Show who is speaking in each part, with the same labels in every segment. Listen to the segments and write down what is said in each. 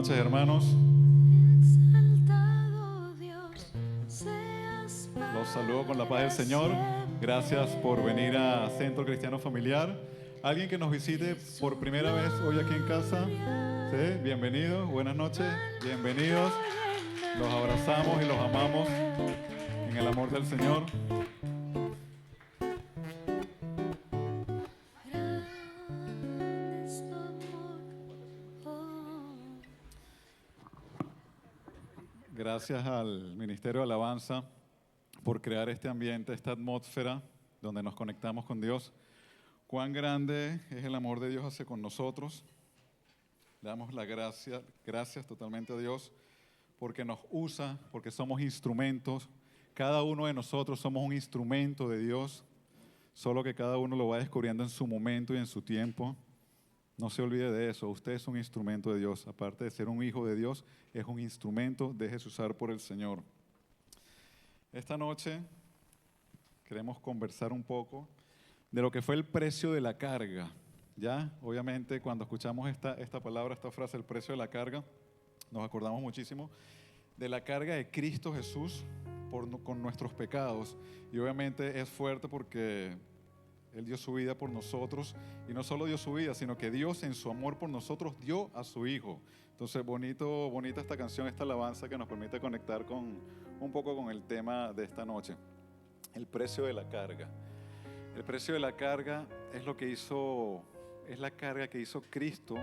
Speaker 1: noches, hermanos. Los saludo con la paz del Señor. Gracias por venir a Centro Cristiano Familiar. Alguien que nos visite por primera vez hoy aquí en casa, ¿sí? Bienvenidos, buenas noches, bienvenidos. Los abrazamos y los amamos en el amor del Señor. Gracias al Ministerio de Alabanza por crear este ambiente, esta atmósfera donde nos conectamos con Dios. Cuán grande es el amor de Dios hacia con nosotros. Le damos la gracias totalmente a Dios porque nos usa, porque somos instrumentos. Cada uno de nosotros somos un instrumento de Dios, solo que cada uno lo va descubriendo en su momento y en su tiempo. No se olvide de eso, usted es un instrumento de Dios. Aparte de ser un hijo de Dios, es un instrumento, déjese usar por el Señor. Esta noche queremos conversar un poco de lo que fue el precio de la carga. Ya, obviamente, cuando escuchamos esta palabra, esta frase, el precio de la carga, nos acordamos muchísimo de la carga de Cristo Jesús con nuestros pecados. Y obviamente es fuerte porque Él dio su vida por nosotros, y no solo dio su vida, sino que Dios en su amor por nosotros dio a su Hijo. Entonces, bonita esta canción, esta alabanza que nos permite conectar un poco con el tema de esta noche. El precio de la carga. El precio de la carga es la carga que hizo Cristo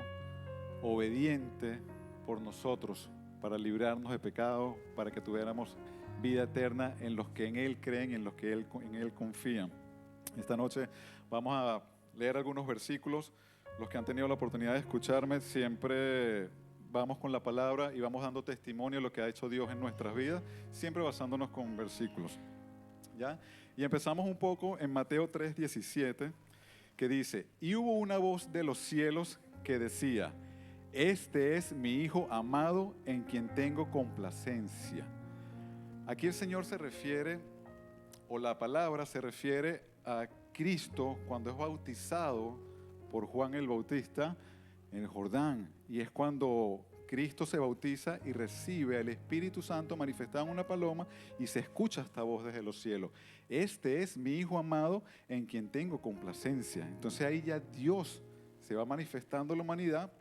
Speaker 1: obediente por nosotros, para librarnos de pecado, para que tuviéramos vida eterna en los que en Él creen, en los que en Él confían. Esta noche vamos a leer algunos versículos. Los que han tenido la oportunidad de escucharme, siempre vamos con la palabra y vamos dando testimonio de lo que ha hecho Dios en nuestras vidas, siempre basándonos con versículos. ¿Ya? Y empezamos un poco en Mateo 3:17, que dice: y hubo una voz de los cielos que decía: este es mi Hijo amado en quien tengo complacencia. Aquí el Señor se refiere, o la palabra se refiere a Cristo cuando es bautizado por Juan el Bautista en el Jordán, y es cuando Cristo se bautiza y recibe al Espíritu Santo manifestado en una paloma, y se escucha esta voz desde los cielos: este es mi Hijo amado en quien tengo complacencia. Entonces ahí ya Dios se va manifestando a la humanidad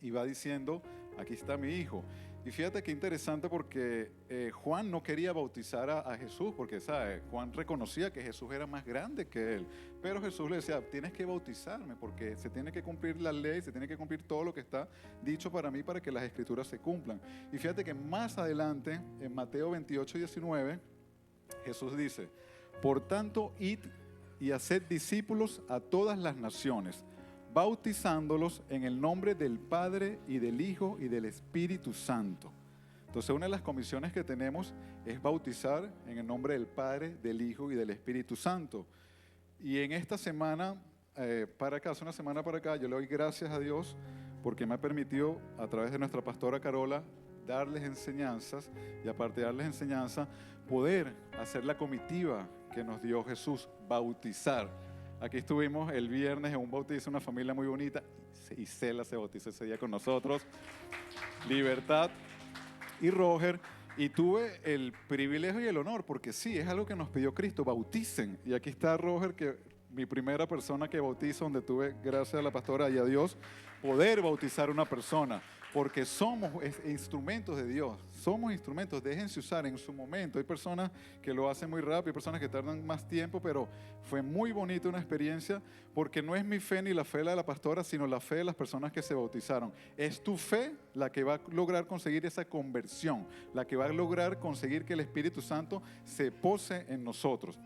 Speaker 1: y va diciendo: aquí está mi Hijo. Y fíjate qué interesante, porque Juan no quería bautizar a Jesús, porque ¿sabe? Juan reconocía que Jesús era más grande que él, pero Jesús le decía: tienes que bautizarme porque se tiene que cumplir la ley, se tiene que cumplir todo lo que está dicho para mí, para que las escrituras se cumplan. Y fíjate que más adelante, en Mateo 28:19, Jesús dice: por tanto, id y haced discípulos a todas las naciones, bautizándolos en el nombre del Padre y del Hijo y del Espíritu Santo. Entonces, una de las comisiones que tenemos es bautizar en el nombre del Padre, del Hijo y del Espíritu Santo. Y en esta semana hace una semana para acá, yo le doy gracias a Dios porque me ha permitido, a través de nuestra pastora Carola, darles enseñanzas, y aparte de darles enseñanza, poder hacer la comitiva que nos dio Jesús, bautizar. Aquí estuvimos el viernes en un bautizo, una familia muy bonita, y Cela se bautizó ese día con nosotros, Libertad y Roger, y tuve el privilegio y el honor, porque sí, es algo que nos pidió Cristo: bauticen. Y aquí está Roger, que mi primera persona que bautizo, donde tuve, gracias a la pastora y a Dios, poder bautizar a una persona, porque somos instrumentos de Dios, somos instrumentos, déjense usar en su momento. Hay personas que lo hacen muy rápido, hay personas que tardan más tiempo, pero fue muy bonita una experiencia, porque no es mi fe ni la fe de la pastora, sino la fe de las personas que se bautizaron. Es tu fe la que va a lograr conseguir esa conversión, la que va a lograr conseguir que el Espíritu Santo se pose en nosotros.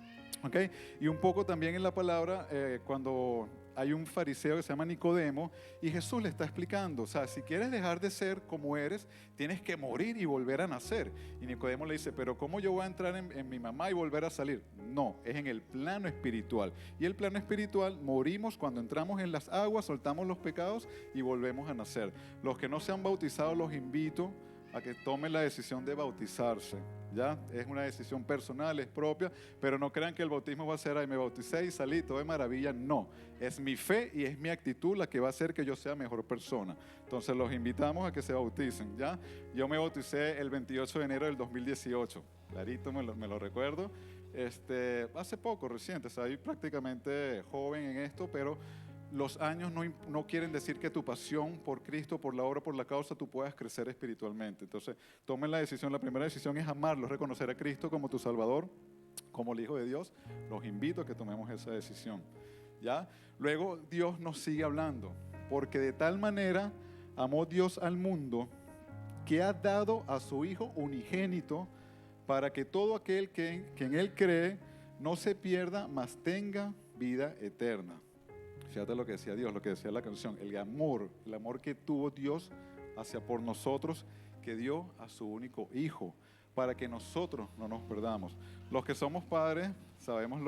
Speaker 1: ¿Okay? Y un poco también en la palabra, cuando hay un fariseo que se llama Nicodemo, y Jesús le está explicando: o sea, si quieres dejar de ser como eres, tienes que morir y volver a nacer. Y Nicodemo le dice: pero ¿cómo yo voy a entrar en mi mamá y volver a salir? No, es en el plano espiritual. Y el plano espiritual, morimos cuando entramos en las aguas, soltamos los pecados y volvemos a nacer. Los que no se han bautizado, los invito a que tomen la decisión de bautizarse. ¿Ya? Es una decisión personal, es propia, pero no crean que el bautismo va a ser, ay, me bauticé y salí, todo de maravilla. No, es mi fe y es mi actitud la que va a hacer que yo sea mejor persona. Entonces los invitamos a que se bauticen, ¿ya? Yo me bauticé el 28 de enero del 2018, clarito me lo recuerdo. Hace poco, reciente, soy prácticamente joven en esto, pero los años no quieren decir que tu pasión por Cristo, por la obra, por la causa, tú puedas crecer espiritualmente. Entonces, tomen la decisión. La primera decisión es amarlo, reconocer a Cristo como tu Salvador, como el Hijo de Dios. Los invito a que tomemos esa decisión, ¿ya? Luego, Dios nos sigue hablando, porque de tal manera amó Dios al mundo que ha dado a su Hijo unigénito para que todo aquel que en Él cree no se pierda, mas tenga vida eterna. Fíjate lo que decía Dios, lo que decía la canción, el amor que tuvo Dios hacia por nosotros, que dio a su único Hijo, para que nosotros no nos perdamos. Los que somos padres sabemos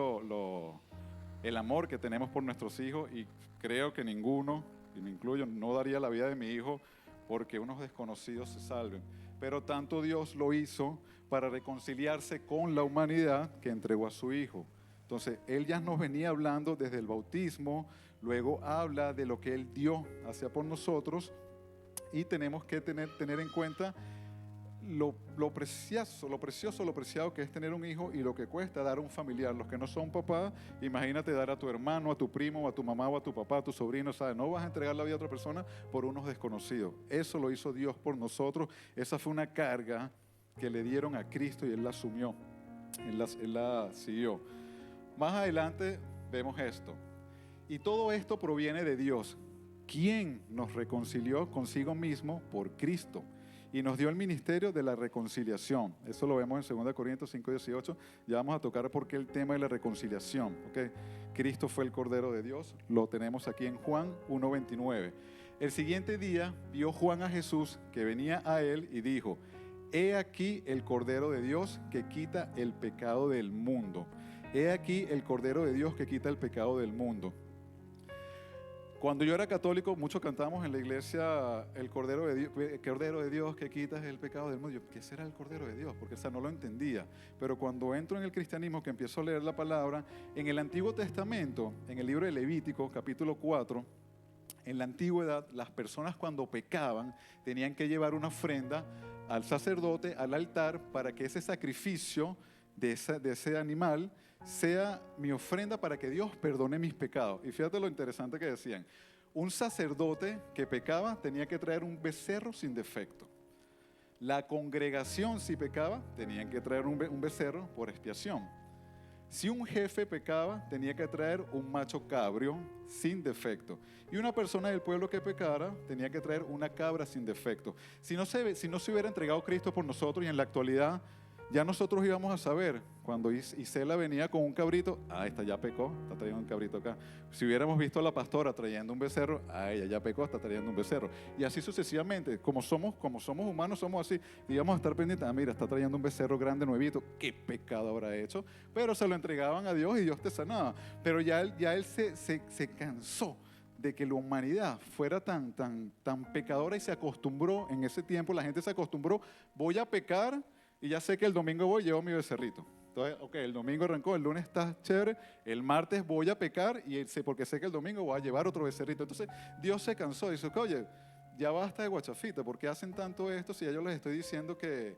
Speaker 1: el amor que tenemos por nuestros hijos, y creo que ninguno, y me incluyo, no daría la vida de mi hijo porque unos desconocidos se salven. Pero tanto Dios lo hizo para reconciliarse con la humanidad que entregó a su Hijo. Entonces, Él ya nos venía hablando desde el bautismo, luego habla de lo que Él dio hacia por nosotros, y tenemos que tener en cuenta lo preciado que es tener un hijo y lo que cuesta dar a un familiar. Los que no son papás, imagínate dar a tu hermano, a tu primo, a tu mamá o a tu papá, a tu sobrino, ¿sabes? No vas a entregar la vida a otra persona por unos desconocidos. Eso lo hizo Dios por nosotros. Esa fue una carga que le dieron a Cristo y Él la asumió, Él la siguió. Más adelante vemos esto. Y todo esto proviene de Dios, quien nos reconcilió consigo mismo por Cristo y nos dio el ministerio de la reconciliación. Eso lo vemos en 2 Corintios 5:18. Ya vamos a tocar porque el tema de la reconciliación. ¿Okay? Cristo fue el Cordero de Dios. Lo tenemos aquí en Juan 1:29. El siguiente día vio Juan a Jesús que venía a él y dijo: He aquí el Cordero de Dios que quita el pecado del mundo. He aquí el Cordero de Dios que quita el pecado del mundo. Cuando yo era católico, muchos cantábamos en la iglesia el Cordero de Dios que quita el pecado del mundo. Yo, ¿qué será el Cordero de Dios? Porque no lo entendía. Pero cuando entro en el cristianismo, que empiezo a leer la palabra, en el Antiguo Testamento, en el libro de Levítico, capítulo 4, en la antigüedad, las personas cuando pecaban tenían que llevar una ofrenda al sacerdote, al altar, para que ese sacrificio de ese animal sea mi ofrenda para que Dios perdone mis pecados. Y fíjate lo interesante que decían. Un sacerdote que pecaba tenía que traer un becerro sin defecto. La congregación, si pecaba, tenían que traer un becerro por expiación. Si un jefe pecaba, tenía que traer un macho cabrio sin defecto. Y una persona del pueblo que pecara tenía que traer una cabra sin defecto. Si no se hubiera entregado Cristo por nosotros, y en la actualidad ya nosotros íbamos a saber, cuando Isela venía con un cabrito, esta ya pecó, está trayendo un cabrito acá. Si hubiéramos visto a la pastora trayendo un becerro, ella ya pecó, está trayendo un becerro. Y así sucesivamente, como somos humanos, somos así. Y íbamos a estar pendientes, mira, está trayendo un becerro grande, nuevito, ¿qué pecado habrá hecho? Pero se lo entregaban a Dios y Dios te sanaba. Pero ya él se cansó de que la humanidad fuera tan pecadora, y se acostumbró. En ese tiempo la gente se acostumbró: voy a pecar y ya sé que el domingo voy y llevo mi becerrito. Entonces, el domingo arrancó, el lunes está chévere, el martes voy a pecar porque sé que el domingo voy a llevar otro becerrito. Entonces Dios se cansó y dice: oye, ya basta de guachafita, ¿por qué hacen tanto esto si ya yo les estoy diciendo que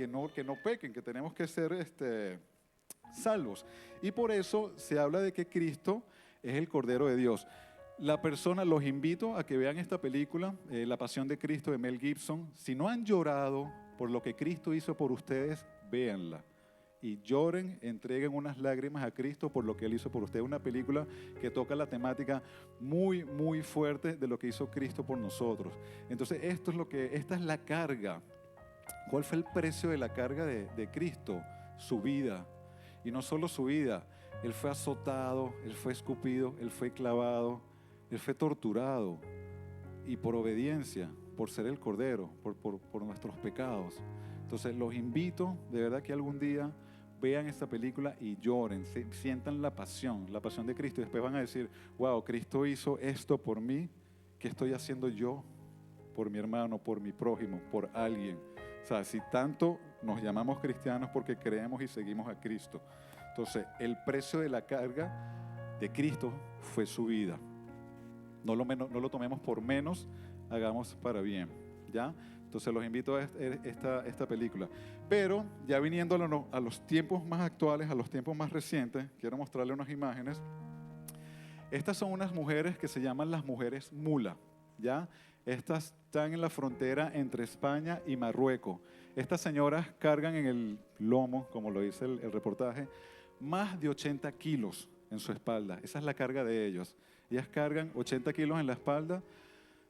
Speaker 1: no pequen, que tenemos que ser salvos? Y por eso se habla de que Cristo es el Cordero de Dios. Los invito a que vean esta película, La Pasión de Cristo, de Mel Gibson. Si no han llorado por lo que Cristo hizo por ustedes, véanla. Y lloren, entreguen unas lágrimas a Cristo por lo que Él hizo por ustedes. Una película que toca la temática muy, muy fuerte de lo que hizo Cristo por nosotros. Entonces, esta es la carga. ¿Cuál fue el precio de la carga de Cristo? Su vida. Y no solo su vida. Él fue azotado, Él fue escupido, Él fue clavado, Él fue torturado. Y por obediencia, por ser el Cordero, por nuestros pecados. Entonces los invito, de verdad, que algún día vean esta película y lloren, sientan la pasión de Cristo, y después van a decir: wow, Cristo hizo esto por mí, ¿qué estoy haciendo yo por mi hermano, por mi prójimo, por alguien? sea, si tanto nos llamamos cristianos porque creemos y seguimos a Cristo. Entonces, el precio de la carga de Cristo fue su vida. No lo tomemos por menos, hagamos para bien, ¿ya? Entonces los invito a esta película. Pero ya viniendo a los tiempos más actuales, a los tiempos más recientes, quiero mostrarle unas imágenes. Estas son unas mujeres que se llaman las mujeres mula, ¿ya? Estas están en la frontera entre España y Marruecos. Estas señoras cargan en el lomo, como lo dice el reportaje, más de 80 kilos en su espalda. Esa es la carga de ellos. Ellas cargan 80 kilos en la espalda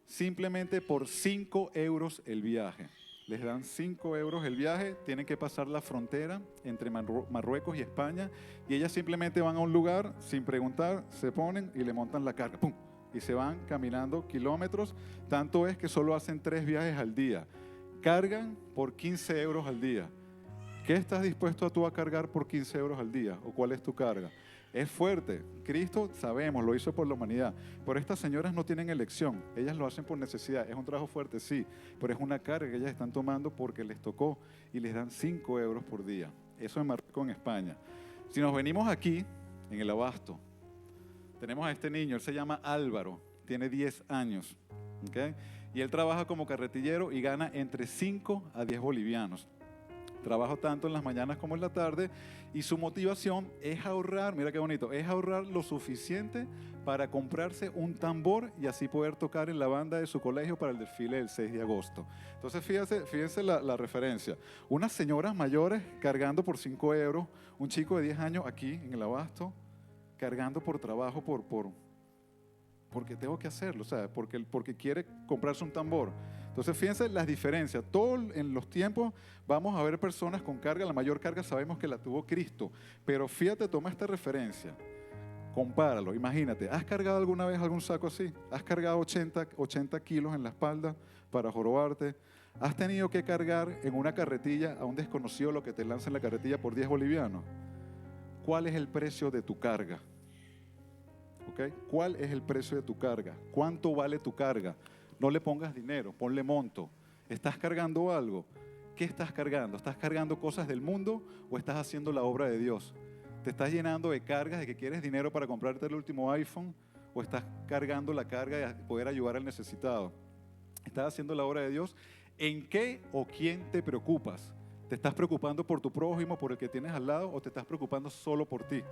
Speaker 1: simplemente por 5 euros el viaje. Les dan 5 euros el viaje, tienen que pasar la frontera entre Marruecos y España y ellas simplemente van a un lugar sin preguntar, se ponen y le montan la carga, ¡pum! Y se van caminando kilómetros, tanto es que solo hacen 3 viajes al día. Cargan por 15 euros al día. ¿Qué estás dispuesto tú a cargar por 15 euros al día? ¿O cuál es tu carga? Es fuerte. Cristo, sabemos, lo hizo por la humanidad. Pero estas señoras no tienen elección. Ellas lo hacen por necesidad. Es un trabajo fuerte, sí. Pero es una carga que ellas están tomando porque les tocó y les dan 5 euros por día. Eso en Marruecos, en España. Si nos venimos aquí, en el Abasto, tenemos a este niño. Él se llama Álvaro. Tiene 10 años. ¿Okay? Y él trabaja como carretillero y gana entre 5 a 10 bolivianos. Trabaja tanto en las mañanas como en la tarde y su motivación es ahorrar, mira qué bonito, es ahorrar lo suficiente para comprarse un tambor y así poder tocar en la banda de su colegio para el desfile del 6 de agosto. Entonces fíjense la referencia. Unas señoras mayores cargando por 5 euros, un chico de 10 años aquí en el Abasto cargando por trabajo, porque tengo que hacerlo, o sea, porque quiere comprarse un tambor. Entonces fíjense las diferencias. En los tiempos vamos a ver personas con carga. La mayor carga sabemos que la tuvo Cristo. Pero fíjate, toma esta referencia. Compáralo, imagínate. ¿Has cargado alguna vez algún saco así? ¿Has cargado 80 kilos en la espalda para jorobarte? ¿Has tenido que cargar en una carretilla a un desconocido lo que te lanza en la carretilla por 10 bolivianos? ¿Cuál es el precio de tu carga? ¿Okay? ¿Cuál es el precio de tu carga? ¿Cuánto vale tu carga? No le pongas dinero, ponle monto. ¿Estás cargando algo? ¿Qué estás cargando? ¿Estás cargando cosas del mundo o estás haciendo la obra de Dios? ¿Te estás llenando de cargas de que quieres dinero para comprarte el último iPhone o estás cargando la carga de poder ayudar al necesitado? ¿Estás haciendo la obra de Dios? ¿En qué o quién te preocupas? ¿Te estás preocupando por tu prójimo, por el que tienes al lado o te estás preocupando solo por ti?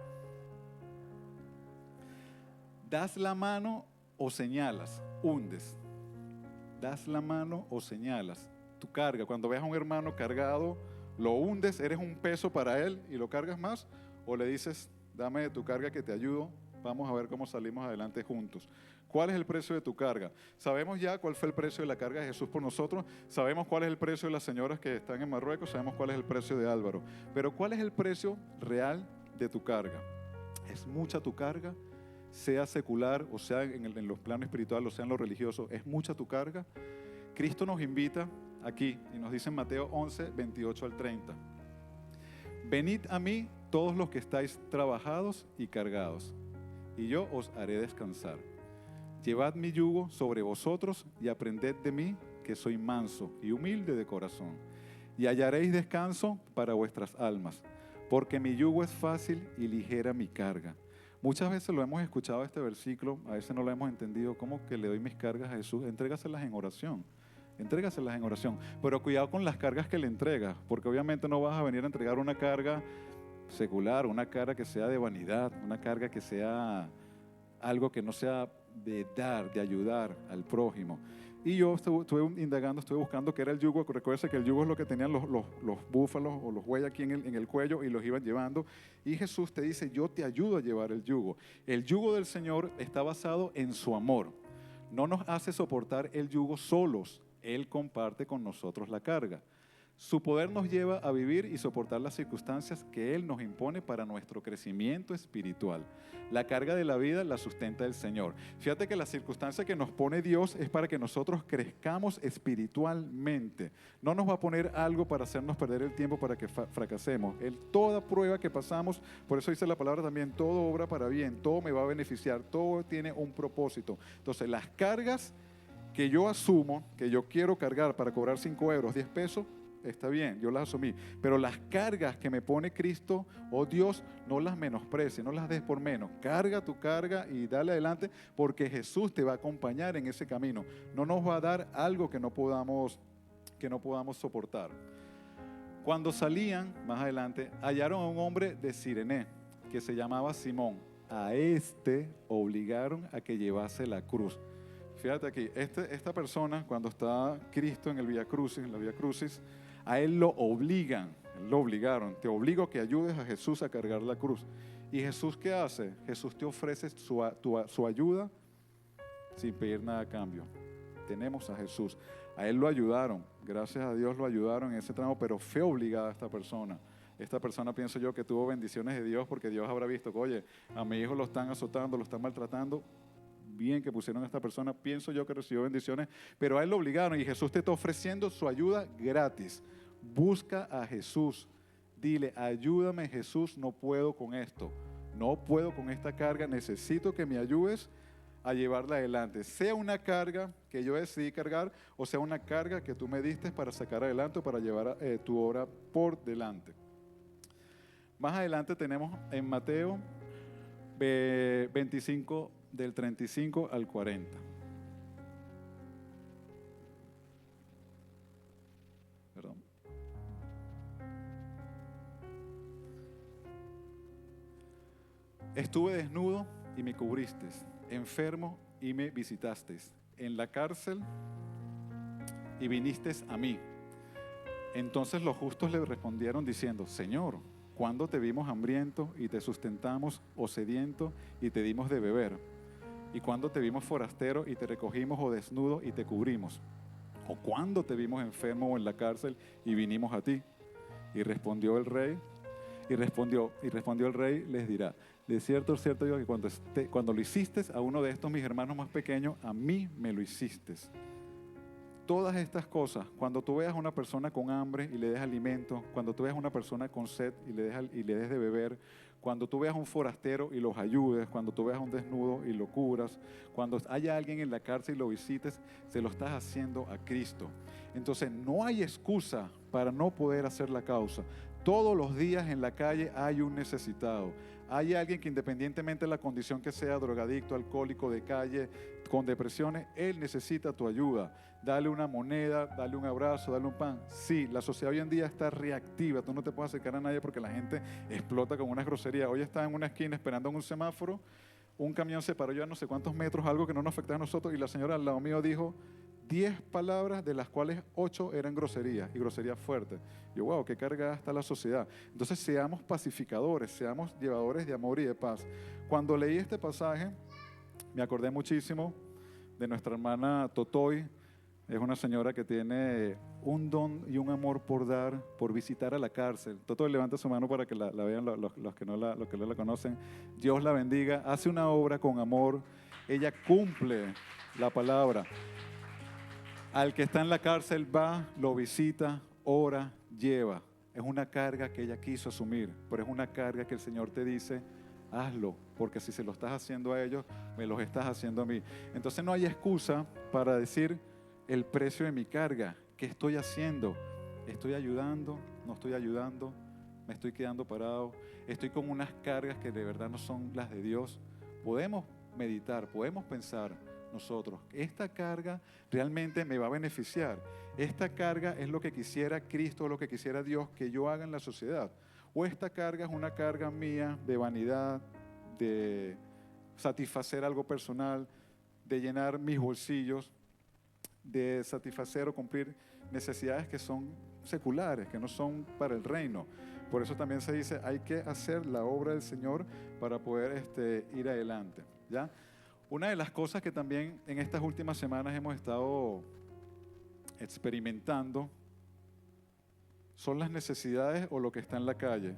Speaker 1: ¿Das la mano o señalas? Hundes. ¿Das la mano o señalas? Tu carga, cuando veas a un hermano cargado, lo hundes, eres un peso para él y lo cargas más, o le dices, dame de tu carga que te ayudo, vamos a ver cómo salimos adelante juntos. ¿Cuál es el precio de tu carga? Sabemos ya cuál fue el precio de la carga de Jesús por nosotros, sabemos cuál es el precio de las señoras que están en Marruecos, sabemos cuál es el precio de Álvaro, pero ¿cuál es el precio real de tu carga? ¿Es mucha tu carga? Sea secular o sea en los planos espirituales o sea en lo religioso, ¿es mucha tu carga? Cristo nos invita aquí y nos dice en Mateo 11, 28 al 30. Venid a mí todos los que estáis trabajados y cargados, y yo os haré descansar. Llevad mi yugo sobre vosotros y aprended de mí, que soy manso y humilde de corazón, y hallaréis descanso para vuestras almas, porque mi yugo es fácil y ligera mi carga. Muchas veces lo hemos escuchado este versículo, a veces no lo hemos entendido, como que le doy mis cargas a Jesús, entrégaselas en oración. Entrégaselas en oración, pero cuidado con las cargas que le entregas, porque obviamente no vas a venir a entregar una carga secular, una carga que sea de vanidad, una carga que sea algo que no sea de dar, de ayudar al prójimo. Y yo estuve indagando, estuve buscando qué era el yugo. Recuerden que el yugo es lo que tenían los búfalos o los bueyes aquí en el cuello y los iban llevando. Y Jesús te dice, yo te ayudo a llevar el yugo. El yugo del Señor está basado en su amor. No nos hace soportar el yugo solos. Él comparte con nosotros la carga. Su poder nos lleva a vivir y soportar las circunstancias que Él nos impone para nuestro crecimiento espiritual. La carga de la vida la sustenta el Señor. Fíjate que la circunstancia que nos pone Dios es para que nosotros crezcamos espiritualmente. No nos va a poner algo para hacernos perder el tiempo para que fracasemos. Toda prueba que pasamos, por eso dice la palabra también, todo obra para bien, todo me va a beneficiar, todo tiene un propósito. Entonces las cargas que yo asumo, que yo quiero cargar para cobrar 5 euros, 10 pesos, está bien, yo las asumí, pero las cargas que me pone Cristo, oh Dios, no las menosprecies, no las des por menos. Carga tu carga y dale adelante, porque Jesús te va a acompañar en ese camino. No nos va a dar algo que no podamos soportar. Cuando salían, más adelante, hallaron a un hombre de Cirené, que se llamaba Simón. A este obligaron a que llevase la cruz. Fíjate aquí, esta persona, cuando está Cristo en el Vía Crucis, en la Vía Crucis, a él lo obligaron. Te obligo a que ayudes a Jesús a cargar la cruz. ¿Y Jesús qué hace? Jesús te ofrece su ayuda sin pedir nada a cambio. Tenemos a Jesús. A él lo ayudaron, gracias a Dios lo ayudaron en ese tramo, pero fue obligada esta persona. Esta persona, pienso yo, que tuvo bendiciones de Dios, porque Dios habrá visto que, oye, a mi hijo lo están azotando, lo están maltratando. Bien que pusieron a esta persona, pienso yo que recibió bendiciones, pero a él lo obligaron y Jesús te está ofreciendo su ayuda gratis. Busca a Jesús, dile, ayúdame Jesús, no puedo con esto, no puedo con esta carga, necesito que me ayudes a llevarla adelante, sea una carga que yo decidí cargar o sea una carga que tú me diste para sacar adelante o para llevar tu obra por delante. Más adelante tenemos en Mateo 25, del 35 al 40. Perdón. Estuve desnudo y me cubriste, enfermo y me visitaste, en la cárcel y viniste a mí. Entonces los justos le respondieron diciendo, Señor, ¿cuándo te vimos hambriento y te sustentamos, o sediento y te dimos de beber? ¿Y cuándo te vimos forastero y te recogimos, o desnudo y te cubrimos? ¿O cuándo te vimos enfermo o en la cárcel y vinimos a ti? Y respondió el rey, les dirá, de cierto digo que cuando lo hiciste a uno de estos mis hermanos más pequeños, a mí me lo hiciste. Todas estas cosas, cuando tú veas a una persona con hambre y le des alimento, cuando tú veas a una persona con sed y le des de beber, cuando tú veas a un forastero y los ayudes, cuando tú veas a un desnudo y lo cubras, cuando haya alguien en la cárcel y lo visites, se lo estás haciendo a Cristo. Entonces no hay excusa para no poder hacer la causa. Todos los días en la calle hay un necesitado. Hay alguien que, independientemente de la condición que sea, drogadicto, alcohólico, de calle, con depresiones, él necesita tu ayuda. Dale una moneda, dale un abrazo, dale un pan. Sí, la sociedad hoy en día está reactiva. Tú no te puedes acercar a nadie porque la gente explota con una grosería. Hoy estaba en una esquina esperando en un semáforo, un camión se paró ya no sé cuántos metros, algo que no nos afectaba a nosotros, y la señora al lado mío dijo 10 palabras, de las cuales 8 eran groserías, y groserías fuertes. Yo, wow, qué cargada está la sociedad. Entonces seamos pacificadores, seamos llevadores de amor y de paz. Cuando leí este pasaje, me acordé muchísimo de nuestra hermana Totoy. Es una señora que tiene un don y un amor por dar, por visitar a la cárcel. Totoy, levanta su mano para que la vean los que no la conocen. Dios la bendiga. Hace una obra con amor. Ella cumple la palabra. Al que está en la cárcel va, lo visita, ora, lleva. Es una carga que ella quiso asumir, pero es una carga que el Señor te dice, hazlo, porque si se lo estás haciendo a ellos, me los estás haciendo a mí. Entonces no hay excusa para decir el precio de mi carga. ¿Qué estoy haciendo? ¿Estoy ayudando? ¿No estoy ayudando? ¿Me estoy quedando parado? ¿Estoy con unas cargas que de verdad no son las de Dios? Podemos meditar, podemos pensar nosotros, esta carga realmente me va a beneficiar. Esta carga es lo que quisiera Cristo, lo que quisiera Dios que yo haga en la sociedad. O esta carga es una carga mía de vanidad, de satisfacer algo personal, de llenar mis bolsillos, de satisfacer o cumplir necesidades que son seculares, que no son para el reino. Por eso también se dice, hay que hacer la obra del Señor para poder ir adelante, ¿ya? Una de las cosas que también en estas últimas semanas hemos estado experimentando son las necesidades o lo que está en la calle.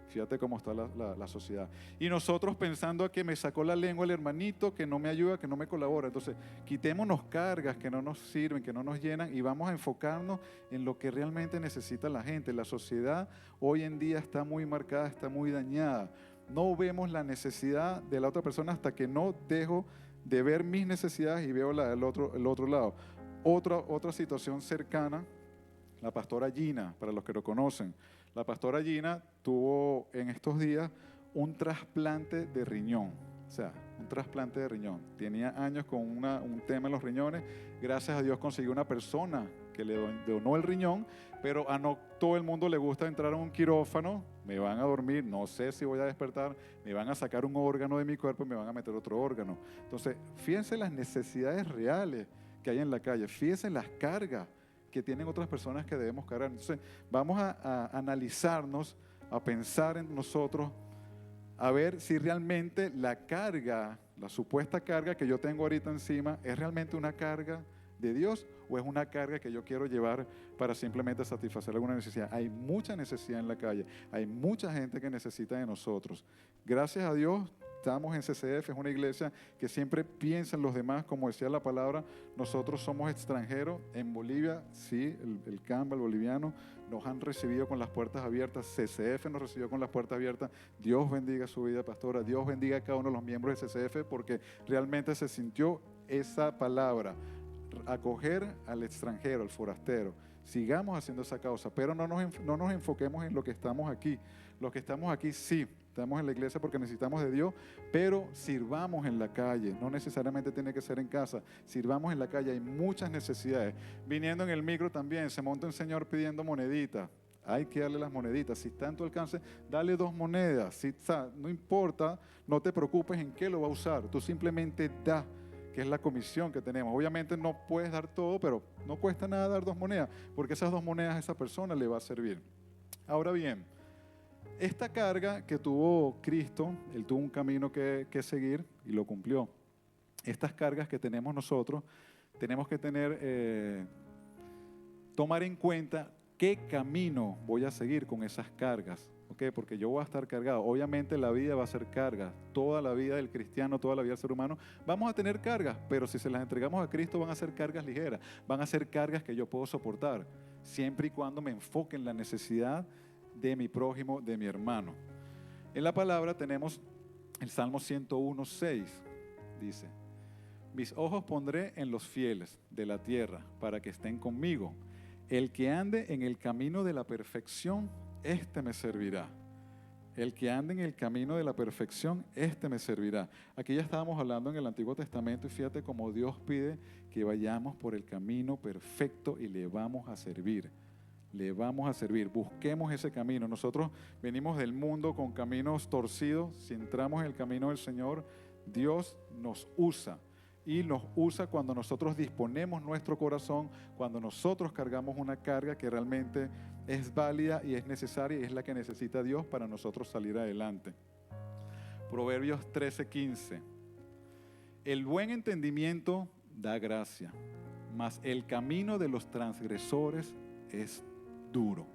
Speaker 1: Fíjate cómo está la sociedad. Y nosotros pensando que me sacó la lengua el hermanito, que no me ayuda, que no me colabora. Entonces, quitémonos cargas que no nos sirven, que no nos llenan, y vamos a enfocarnos en lo que realmente necesita la gente. La sociedad hoy en día está muy marcada, está muy dañada. No vemos la necesidad de la otra persona hasta que no dejo de ver mis necesidades y veo la del otro lado. Otra situación cercana la pastora Gina, para los que lo conocen. La pastora Gina tuvo en estos días un trasplante de riñón. O sea, un trasplante de riñón. Tenía años con un tema en los riñones. Gracias a Dios consiguió una persona que le donó el riñón, pero a no todo el mundo le gusta entrar a un quirófano. Me van a dormir, no sé si voy a despertar, me van a sacar un órgano de mi cuerpo y me van a meter otro órgano. Entonces, fíjense las necesidades reales que hay en la calle, fíjense las cargas que tienen otras personas que debemos cargar. Entonces, vamos a analizarnos, a pensar en nosotros, a ver si realmente la carga, la supuesta carga que yo tengo ahorita encima, es realmente una carga de Dios o es una carga que yo quiero llevar para simplemente satisfacer alguna necesidad. Hay mucha necesidad en la calle, hay mucha gente que necesita de nosotros. Gracias a Dios estamos en CCF, es una iglesia que siempre piensa en los demás, como decía la palabra. Nosotros somos extranjeros en Bolivia, sí, el Camba, el boliviano, nos han recibido con las puertas abiertas. CCF nos recibió con las puertas abiertas. Dios bendiga su vida, pastora. Dios bendiga a cada uno de los miembros de CCF, porque realmente se sintió esa palabra, acoger al extranjero, al forastero. Sigamos haciendo esa causa, pero no nos enfoquemos en lo que estamos aquí. Los que estamos aquí, sí, estamos en la iglesia porque necesitamos de Dios, pero sirvamos en la calle. No necesariamente tiene que ser en casa. Sirvamos en la calle, hay muchas necesidades. Viniendo en el micro también, se monta un señor pidiendo moneditas. Hay que darle las moneditas. Si está en tu alcance, dale 2 monedas. Si está, no importa, no te preocupes en qué lo va a usar. Tú simplemente da, que es la comisión que tenemos. Obviamente no puedes dar todo, pero no cuesta nada dar 2 monedas, porque esas 2 monedas a esa persona le va a servir. Ahora bien, esta carga que tuvo Cristo, Él tuvo un camino que seguir y lo cumplió. Estas cargas que tenemos nosotros, tenemos que tomar en cuenta qué camino voy a seguir con esas cargas. ¿Okay? Porque yo voy a estar cargado. Obviamente la vida va a ser carga. Toda la vida del cristiano, toda la vida del ser humano, vamos a tener cargas, pero si se las entregamos a Cristo van a ser cargas ligeras, van a ser cargas que yo puedo soportar, siempre y cuando me enfoque en la necesidad de mi prójimo, de mi hermano. En la palabra tenemos el Salmo 101:6, dice: mis ojos pondré en los fieles de la tierra para que estén conmigo. El que ande en el camino de la perfección, este me servirá. El que ande en el camino de la perfección, este me servirá. Aquí ya estábamos hablando en el Antiguo Testamento y fíjate cómo Dios pide que vayamos por el camino perfecto y le vamos a servir. Le vamos a servir, busquemos ese camino. Nosotros venimos del mundo con caminos torcidos. Si entramos en el camino del Señor, Dios nos usa. Y nos usa cuando nosotros disponemos nuestro corazón, cuando nosotros cargamos una carga que realmente es válida y es necesaria y es la que necesita Dios para nosotros salir adelante. Proverbios 13:15. El buen entendimiento da gracia, mas el camino de los transgresores es duro.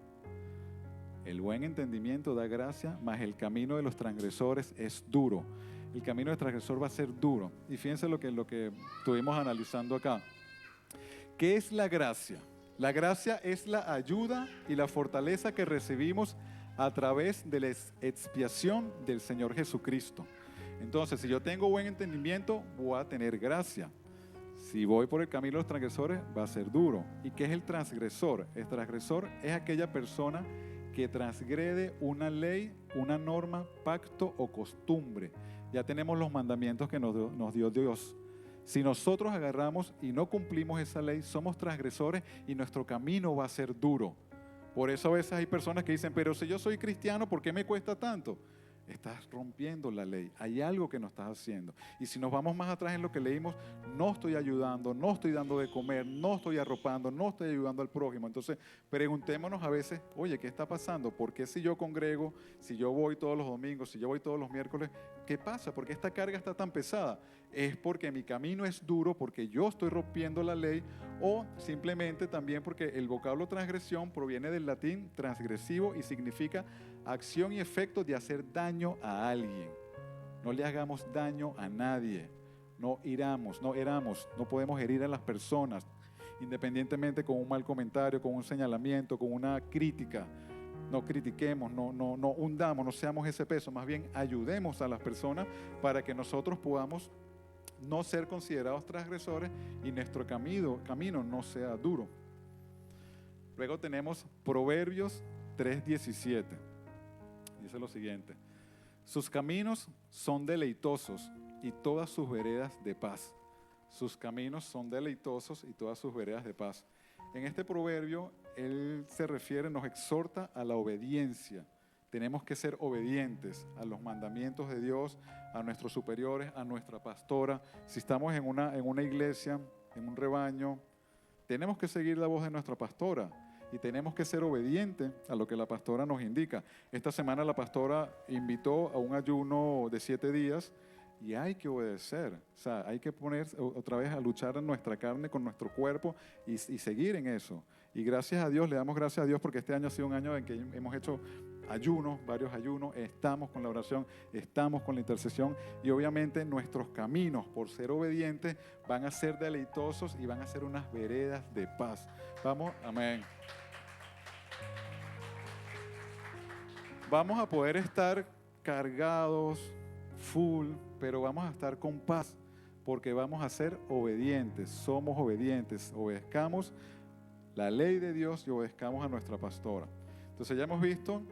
Speaker 1: El buen entendimiento da gracia, mas el camino de los transgresores es duro. El camino del transgresor va a ser duro. Y fíjense lo que estuvimos analizando acá. ¿Qué es la gracia? La gracia es la ayuda y la fortaleza que recibimos a través de la expiación del Señor Jesucristo. Entonces, si yo tengo buen entendimiento, voy a tener gracia. Si voy por el camino de los transgresores, va a ser duro. ¿Y qué es el transgresor? El transgresor es aquella persona que transgrede una ley, una norma, pacto o costumbre. Ya tenemos los mandamientos que nos dio Dios. Si nosotros agarramos y no cumplimos esa ley, somos transgresores y nuestro camino va a ser duro. Por eso a veces hay personas que dicen, pero si yo soy cristiano, ¿por qué me cuesta tanto? Estás rompiendo la ley, hay algo que no estás haciendo. Y si nos vamos más atrás en lo que leímos, no estoy ayudando, no estoy dando de comer, no estoy arropando, no estoy ayudando al prójimo. Entonces preguntémonos a veces, oye, ¿qué está pasando? ¿Por qué si yo congrego, si yo voy todos los domingos, si yo voy todos los miércoles, qué pasa? ¿Por qué esta carga está tan pesada? Es porque mi camino es duro, porque yo estoy rompiendo la ley, o simplemente también porque el vocablo transgresión proviene del latín transgresivo y significa acción y efecto de hacer daño a alguien. No le hagamos daño a nadie. No heramos, no podemos herir a las personas, independientemente con un mal comentario, con un señalamiento, con una crítica. No critiquemos, no hundamos, no seamos ese peso. Más bien ayudemos a las personas para que nosotros podamos no ser considerados transgresores y nuestro camino no sea duro. Luego tenemos Proverbios 3:17. Dice lo siguiente: sus caminos son deleitosos y todas sus veredas de paz. Sus caminos son deleitosos y todas sus veredas de paz. En este proverbio, él se refiere, nos exhorta a la obediencia. Tenemos que ser obedientes a los mandamientos de Dios, a nuestros superiores, a nuestra pastora. Si estamos en una iglesia, en un rebaño, tenemos que seguir la voz de nuestra pastora y tenemos que ser obedientes a lo que la pastora nos indica. Esta semana la pastora invitó a un ayuno de 7 días y hay que obedecer. O sea, hay que poner otra vez a luchar en nuestra carne con nuestro cuerpo y seguir en eso. Y gracias a Dios, le damos gracias a Dios porque este año ha sido un año en que hemos hecho ayunos, varios ayunos, estamos con la oración, estamos con la intercesión y obviamente nuestros caminos por ser obedientes van a ser deleitosos y van a ser unas veredas de paz. Vamos, amén. Vamos a poder estar cargados, full, pero vamos a estar con paz porque vamos a ser obedientes, somos obedientes, obedezcamos la ley de Dios y obedezcamos a nuestra pastora. Entonces ya hemos visto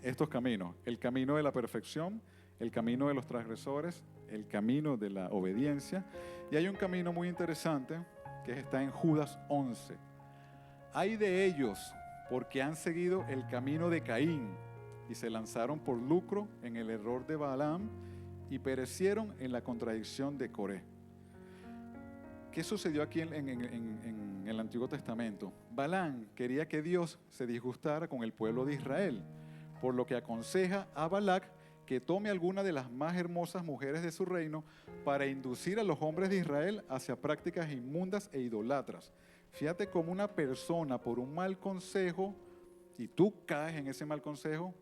Speaker 1: estos caminos, el camino de la perfección, el camino de los transgresores, el camino de la obediencia, y hay un camino muy interesante que está en Judas 11. Hay de ellos porque han seguido el camino de Caín y se lanzaron por lucro en el error de Balaam y perecieron en la contradicción de Coré. ¿Qué sucedió aquí en el Antiguo Testamento? Balaam quería que Dios se disgustara con el pueblo de Israel, por lo que aconseja a Balac que tome alguna de las más hermosas mujeres de su reino para inducir a los hombres de Israel hacia prácticas inmundas e idolatras. Fíjate cómo una persona por un mal consejo, y tú caes en ese mal consejo,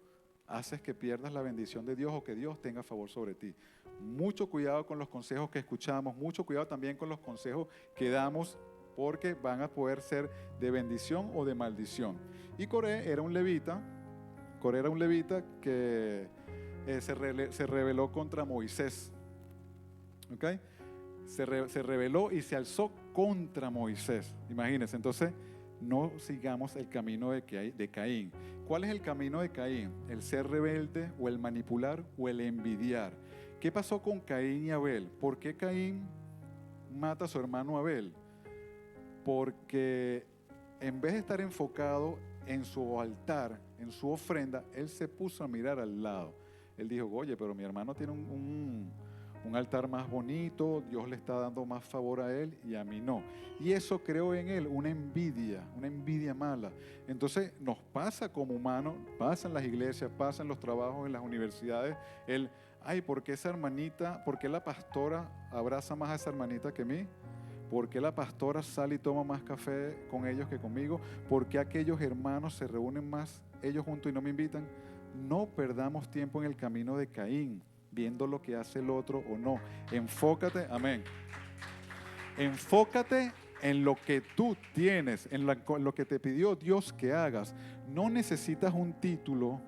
Speaker 1: haces que pierdas la bendición de Dios o que Dios tenga favor sobre ti. Mucho cuidado con los consejos que escuchamos, mucho cuidado también con los consejos que damos, porque van a poder ser de bendición o de maldición. Y Coré era un levita. Coré era un levita que se rebeló contra Moisés. ¿Okay? Se rebeló y se alzó contra Moisés. Imagínense, entonces no sigamos el camino de Caín. ¿Cuál es el camino de Caín? El ser rebelde o el manipular o el envidiar. ¿Qué pasó con Caín y Abel? ¿Por qué Caín mata a su hermano Abel? Porque en vez de estar enfocado en su altar, en su ofrenda, él se puso a mirar al lado. Él dijo, oye, pero mi hermano tiene un altar más bonito, Dios le está dando más favor a él y a mí no. Y eso creó en él una envidia mala. Entonces nos pasa como humanos, pasa en las iglesias, pasa en los trabajos, en las universidades, ¿por qué esa hermanita, por qué la pastora abraza más a esa hermanita que a mí? ¿Por qué la pastora sale y toma más café con ellos que conmigo? ¿Por qué aquellos hermanos se reúnen más ellos juntos y no me invitan? No perdamos tiempo en el camino de Caín, viendo lo que hace el otro o no. Enfócate, amén. Enfócate en lo que tú tienes, en lo que te pidió Dios que hagas. No necesitas un título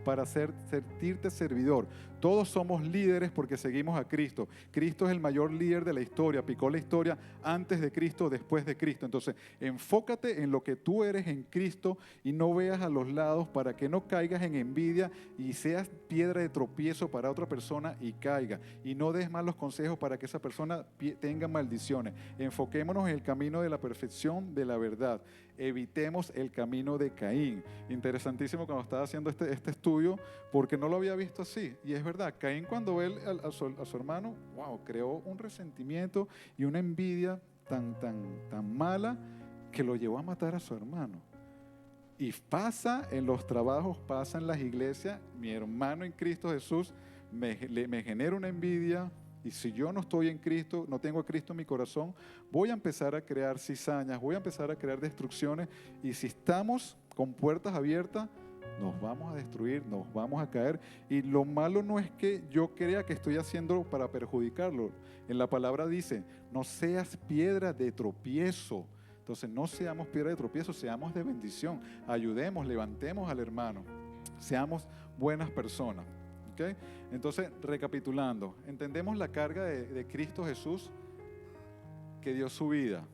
Speaker 1: para sentirte servidor. Todos somos líderes porque seguimos a Cristo. Cristo es el mayor líder de la historia, picó la historia antes de Cristo, después de Cristo. Entonces, enfócate en lo que tú eres en Cristo y no veas a los lados para que no caigas en envidia y seas piedra de tropiezo para otra persona y caiga. Y no des malos consejos para que esa persona tenga maldiciones. Enfoquémonos en el camino de la perfección de la verdad. Evitemos el camino de Caín. Interesantísimo cuando estaba haciendo este estudio, porque no lo había visto así. Y es verdad, Caín cuando ve a su hermano, wow, creó un resentimiento y una envidia tan mala que lo llevó a matar a su hermano. Y pasa en los trabajos, pasa en las iglesias, mi hermano en Cristo Jesús me genera una envidia. Y si yo no estoy en Cristo, no tengo a Cristo en mi corazón, voy a empezar a crear cizañas, voy a empezar a crear destrucciones. Y si estamos con puertas abiertas, nos vamos a destruir, nos vamos a caer. Y lo malo no es que yo crea que estoy haciendo para perjudicarlo. En la palabra dice, no seas piedra de tropiezo. Entonces no seamos piedra de tropiezo, seamos de bendición. Ayudemos, levantemos al hermano. Seamos buenas personas. ¿Okay? Entonces, recapitulando, entendemos la carga de Cristo Jesús que dio su vida,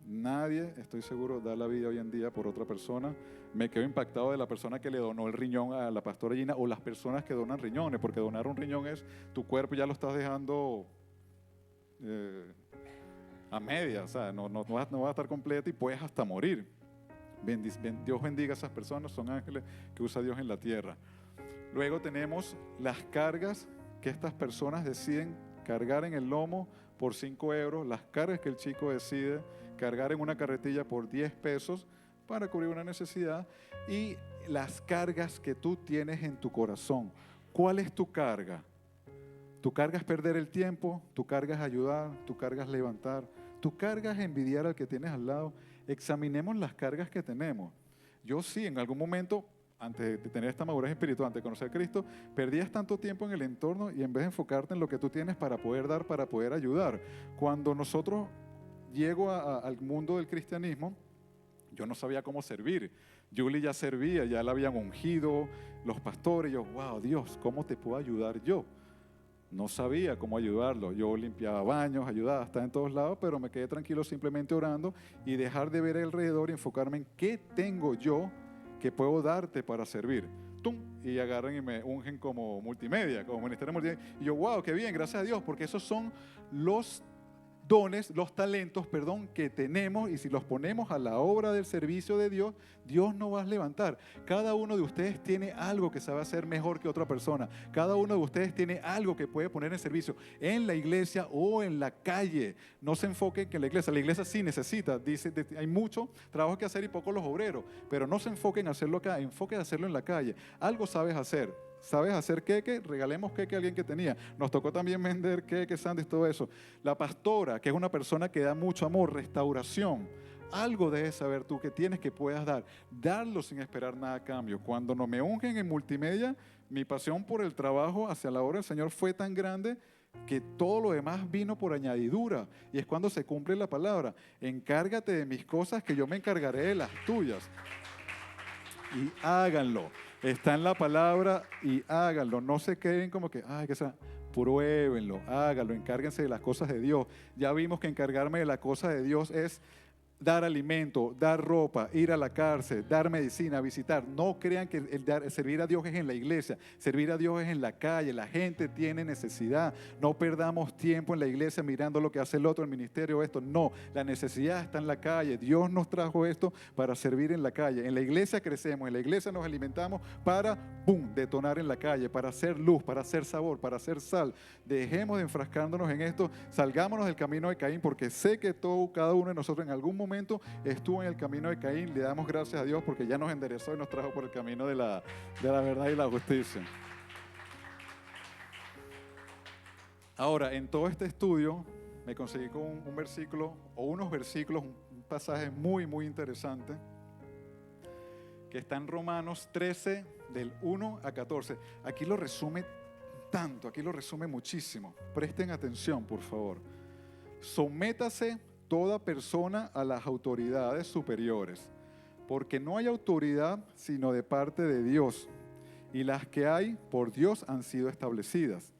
Speaker 1: Nadie, estoy seguro, da la vida hoy en día por otra persona. Me quedo impactado de la persona que le donó el riñón a la pastora Gina o las personas que donan riñones, porque donar un riñón es tu cuerpo ya lo estás dejando a media, o sea, no va a estar completo y puedes hasta morir. Dios bendiga a esas personas, son ángeles que usa Dios en la tierra. Luego tenemos las cargas que estas personas deciden cargar en el lomo por 5 euros, las cargas que el chico decide cargar en una carretilla por 10 pesos para cubrir una necesidad, y las cargas que tú tienes en tu corazón. ¿Cuál es tu carga? Tu carga es perder el tiempo, tu carga es ayudar, tu carga es levantar, tu carga es envidiar al que tienes al lado. Examinemos las cargas que tenemos. Yo sí, en algún momento, antes de tener esta madurez espiritual, antes de conocer a Cristo, perdías tanto tiempo en el entorno y en vez de enfocarte en lo que tú tienes para poder dar, para poder ayudar. Cuando nosotros llego al mundo del cristianismo, yo no sabía cómo servir. Julie ya servía, ya la habían ungido los pastores. Yo, wow, Dios, ¿cómo te puedo ayudar yo? No sabía cómo ayudarlo. Yo limpiaba baños, ayudaba, estaba en todos lados, pero me quedé tranquilo simplemente orando y dejar de ver alrededor y enfocarme en qué tengo yo que puedo darte para servir. ¡Tum! Y agarran y me ungen como multimedia, como ministerio multimedia. Y yo, wow, qué bien, gracias a Dios, porque esos son los dones, los talentos, que tenemos, y si los ponemos a la obra del servicio de Dios, Dios nos va a levantar. Cada uno de ustedes tiene algo que sabe hacer mejor que otra persona. Cada uno de ustedes tiene algo que puede poner en servicio en la iglesia o en la calle. No se enfoquen que la iglesia sí necesita, hay mucho trabajo que hacer y pocos los obreros, pero no se enfoquen en hacerlo acá, enfoquen en hacerlo en la calle. Algo sabes hacer. ¿Sabes hacer queque? Regalemos queque a alguien que tenía. Nos tocó también vender queque, sándwich, todo eso. La pastora, que es una persona que da mucho amor, restauración. Algo debes saber tú que tienes, que puedas dar. Darlo sin esperar nada a cambio. Cuando no me ungen en multimedia, mi pasión por el trabajo hacia la obra del Señor fue tan grande que todo lo demás vino por añadidura. Y es cuando se cumple la palabra. Encárgate de mis cosas, que yo me encargaré de las tuyas. Y háganlo. Está en la palabra y háganlo. No se queden como que, ay, que sea. Pruébenlo, háganlo, encárguense de las cosas de Dios. Ya vimos que encargarme de las cosas de Dios es dar alimento, dar ropa, ir a la cárcel, dar medicina, visitar. No crean que servir a Dios es en la iglesia, servir a Dios es en la calle. La gente tiene necesidad. No perdamos tiempo en la iglesia mirando lo que hace el otro, el ministerio, esto. No, la necesidad está en la calle. Dios nos trajo esto para servir en la calle. En la iglesia crecemos, en la iglesia nos alimentamos para, detonar en la calle, para hacer luz, para hacer sabor, para hacer sal. Dejemos de enfrascándonos en esto, salgámonos del camino de Caín, porque sé que cada uno de nosotros en algún momento estuvo en el camino de Caín. Le damos gracias a Dios porque ya nos enderezó y nos trajo por el camino de la verdad y la justicia. Ahora, en todo este estudio me conseguí con un versículo o unos versículos, un pasaje muy, muy interesante que está en Romanos 13 del 1 a 14. Aquí lo resume tanto, aquí lo resume muchísimo. Presten atención, por favor. Sométase toda persona a las autoridades superiores, porque no hay autoridad sino de parte de Dios, y las que hay por Dios han sido establecidas.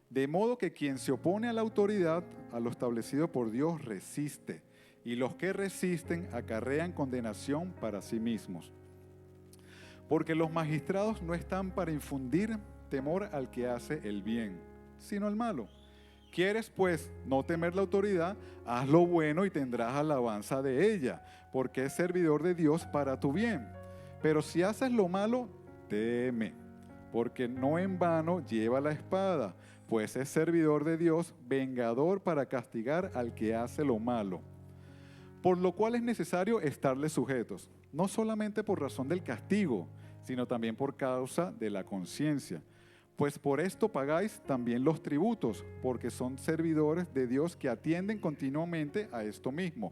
Speaker 1: De modo que quien se opone a la autoridad, a lo establecido por Dios, resiste, y los que resisten acarrean condenación para sí mismos. Porque los magistrados no están para infundir temor al que hace el bien, sino al malo. ¿Quieres, pues, no temer la autoridad? Haz lo bueno y tendrás alabanza de ella, porque es servidor de Dios para tu bien. Pero si haces lo malo, teme, porque no en vano lleva la espada, pues es servidor de Dios, vengador para castigar al que hace lo malo. Por lo cual es necesario estarles sujetos, no solamente por razón del castigo, sino también por causa de la conciencia. Pues por esto pagáis también los tributos, porque son servidores de Dios que atienden continuamente a esto mismo.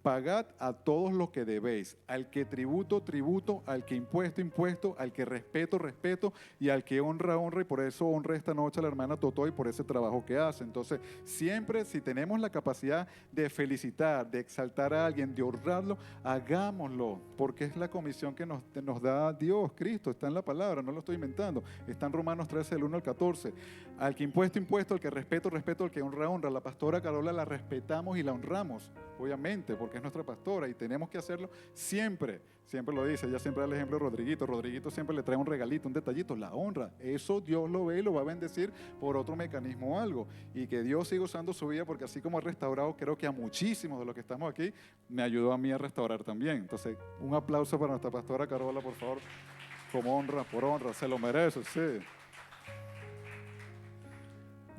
Speaker 1: Pagad a todos lo que debéis, al que tributo, tributo, al que impuesto, impuesto, al que respeto, respeto, y al que honra, honra, y por eso honra esta noche a la hermana Totoy por ese trabajo que hace. Entonces, siempre si tenemos la capacidad de felicitar, de exaltar a alguien, de honrarlo, hagámoslo, porque es la comisión que nos da Dios, Cristo, está en la palabra, no lo estoy inventando, está en Romanos 13, del 1 al 14. Al que impuesto, impuesto, al que respeto, respeto, al que honra, honra. La pastora Carola la respetamos y la honramos, obviamente, porque que es nuestra pastora, y tenemos que hacerlo siempre. Siempre lo dice, ella siempre da el ejemplo de Rodriguito. Rodriguito siempre le trae un regalito, un detallito, la honra. Eso Dios lo ve y lo va a bendecir por otro mecanismo o algo. Y que Dios siga usando su vida, porque así como ha restaurado, creo que a muchísimos de los que estamos aquí, me ayudó a mí a restaurar también. Entonces, un aplauso para nuestra pastora Carola, por favor. Como honra, por honra, se lo merece, sí.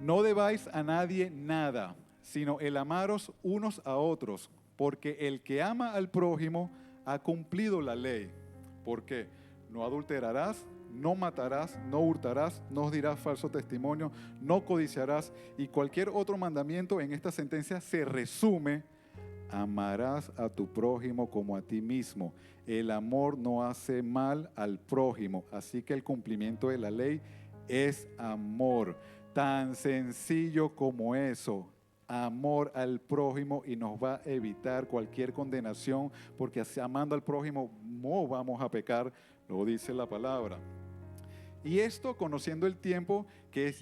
Speaker 1: No debáis a nadie nada, sino el amaros unos a otros, porque el que ama al prójimo ha cumplido la ley. ¿Por qué? No adulterarás, no matarás, no hurtarás, no dirás falso testimonio, no codiciarás, y cualquier otro mandamiento en esta sentencia se resume: amarás a tu prójimo como a ti mismo. El amor no hace mal al prójimo, así que el cumplimiento de la ley es amor. Tan sencillo como eso. Amor al prójimo, y nos va a evitar cualquier condenación, porque amando al prójimo no vamos a pecar, lo dice la palabra. Y esto conociendo el tiempo, que